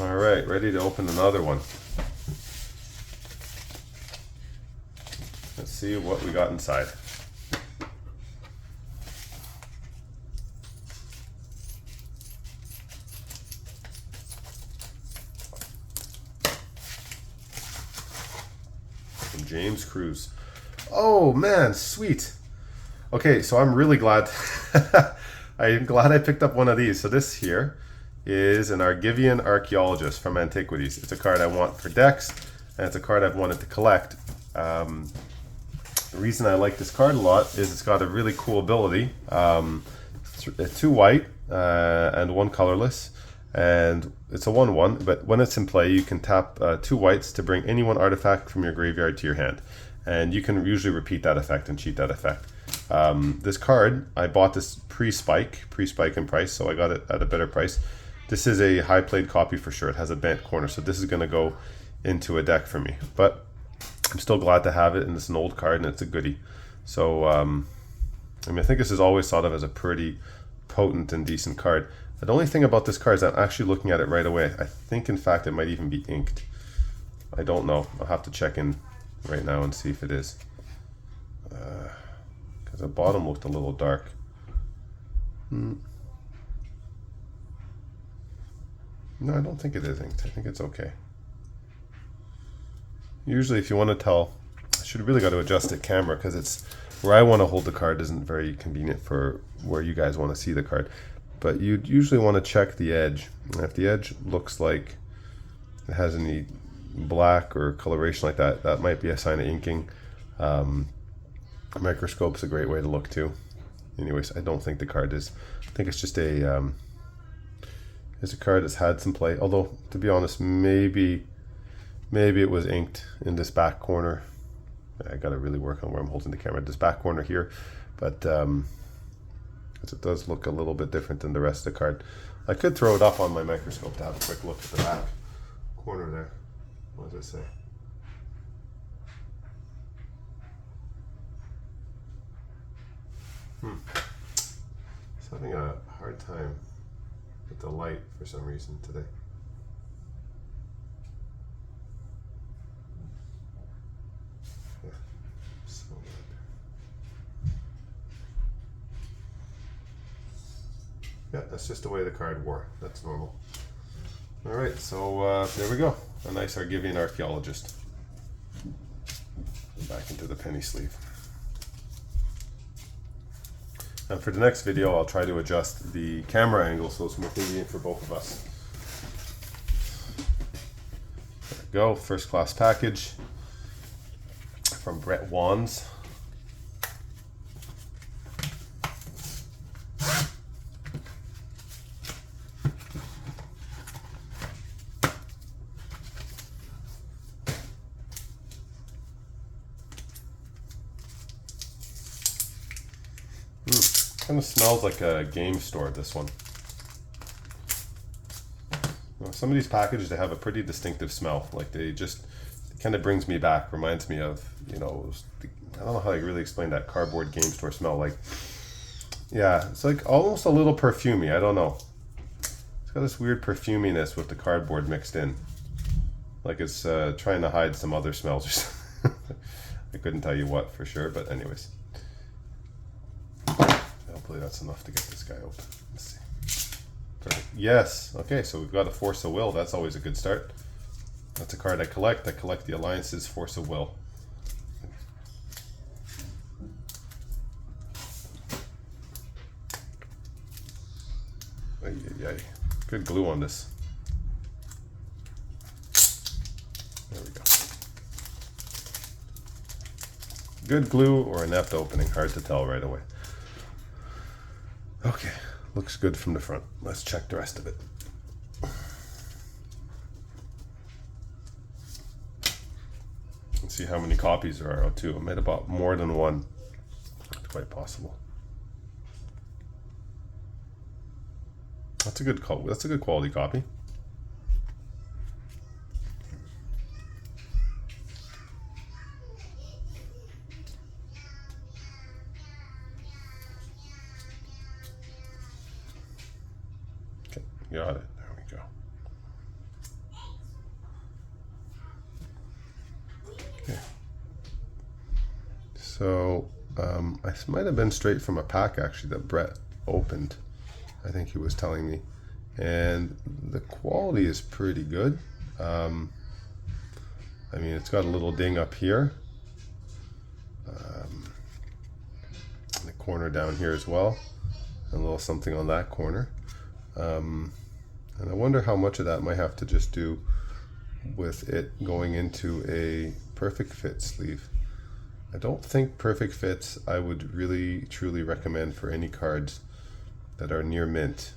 All right, ready to open another one. Let's see what we got inside. From James Cruz. Oh man, sweet. Okay, so I'm really glad. I'm glad I picked up one of these. So this here is an Argivian Archaeologist from Antiquities. It's a card I want for decks, and it's a card I've wanted to collect. The reason I like this card a lot is it's got a really cool ability. 2 white and 1 colorless, and it's a 1/1, but when it's in play you can tap 2 whites to bring any 1 artifact from your graveyard to your hand, and you can usually repeat that effect and cheat that effect. This card, I bought this pre-spike in price, so I got it at a better price. This is a high played copy for sure. It has a bent corner, so this is going to go into a deck for me, but I'm still glad to have it, and it's an old card and it's a goodie. So I mean, I think this is always thought of as a pretty potent and decent card. The only thing about this card is I'm actually looking at it right away. I think in fact it might even be inked. I don't know. I'll have to check in right now and see if it is. Because the bottom looked a little dark. No, I don't think it is inked. I think it's okay. Usually if you want to tell, I should really got to adjust the camera because it's where I want to hold the card isn't very convenient for where you guys want to see the card. But you'd usually want to check the edge. And if the edge looks like it has any black or coloration like that, that might be a sign of inking. A microscope's a great way to look too. Anyways, I don't think the card is. I think it's just a card that's had some play. Although, to be honest, maybe it was inked in this back corner. I got to really work on where I'm holding the camera. This back corner here, but it does look a little bit different than the rest of the card. I could throw it up on my microscope to have a quick look at the back corner there. What does it say? It's having a hard time with the light for some reason today. Yeah, so yeah, that's just the way the card wore. That's normal. All right, so there we go. A nice Argivian Archaeologist. Back into the penny sleeve. And for the next video, I'll try to adjust the camera angle so it's more convenient for both of us. There we go, first class package from Brett Wands. Kind of smells like a game store, this one. Some of these packages, they have a pretty distinctive smell. Like it kind of brings me back, reminds me of, you know, I don't know how I really explain that cardboard game store smell. Like, yeah, it's like almost a little perfumey. I don't know. It's got this weird perfuminess with the cardboard mixed in. Like it's trying to hide some other smells or something. I couldn't tell you what for sure, but anyways. Hopefully that's enough to get this guy open. Let's see. Perfect. Yes. Okay, so we've got a Force of Will. That's always a good start. That's a card I collect. I collect the Alliance's Force of Will. Ay, ay, ay. Good glue on this. There we go. Good glue or inept opening. Hard to tell right away. Okay, looks good from the front. Let's check the rest of it. Let's see how many copies there are. Oh, 2. I made about more than 1. It's quite possible. That's a good call. That's a good quality copy. Got it. There we go. Okay. So I might have been straight from a pack actually that Brett opened. I think he was telling me, and the quality is pretty good. I mean, it's got a little ding up here, in the corner down here as well, and a little something on that corner. And I wonder how much of that might have to just do with it going into a perfect fit sleeve. I don't think perfect fits I would really truly recommend for any cards that are near mint,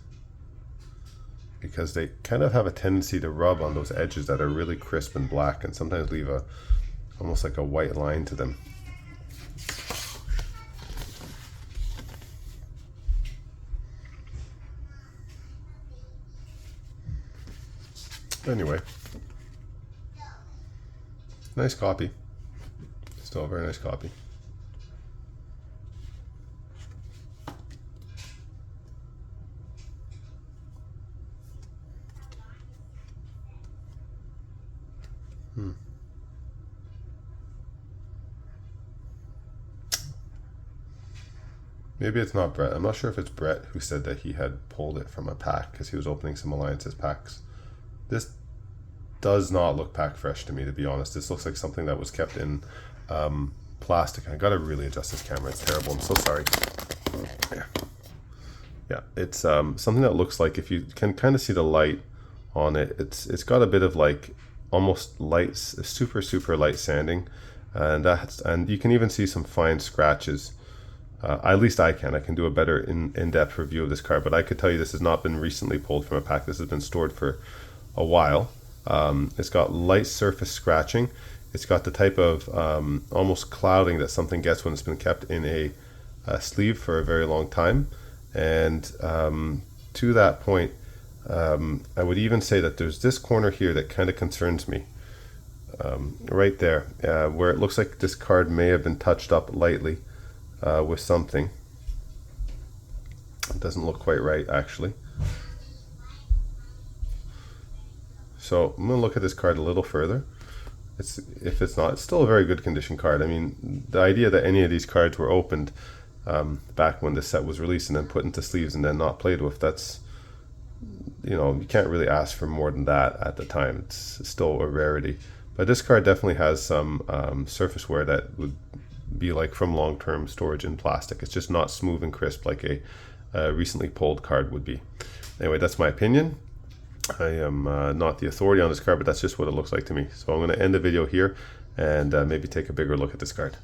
because they kind of have a tendency to rub on those edges that are really crisp and black and sometimes leave a almost like a white line to them. Anyway, nice copy. Still a very nice copy. Maybe it's not Brett. I'm not sure if it's Brett who said that he had pulled it from a pack because he was opening some Alliances packs. This does not look pack fresh to me, to be honest. This looks like something that was kept in plastic. I gotta really adjust this camera. It's terrible. I'm so sorry. Yeah, it's something that looks like, if you can kind of see the light on it, it's got a bit of like almost light, super light sanding, and you can even see some fine scratches. At least I can do a better in-depth review of this card, but I could tell you this has not been recently pulled from a pack. This has been stored for a while. It's got light surface scratching. It's got the type of almost clouding that something gets when it's been kept in a sleeve for a very long time. And to that point, I would even say that there's this corner here that kind of concerns me. Right there, where it looks like this card may have been touched up lightly with something. It doesn't look quite right, actually. So I'm going to look at this card a little further. If it's not, it's still a very good condition card. I mean, the idea that any of these cards were opened back when this set was released and then put into sleeves and then not played with, that's, you know, you can't really ask for more than that at the time. It's still a rarity. But this card definitely has some surface wear that would be like from long-term storage in plastic. It's just not smooth and crisp like a recently pulled card would be. Anyway, that's my opinion. I am not the authority on this card, but that's just what it looks like to me. So I'm going to end the video here and maybe take a bigger look at this card.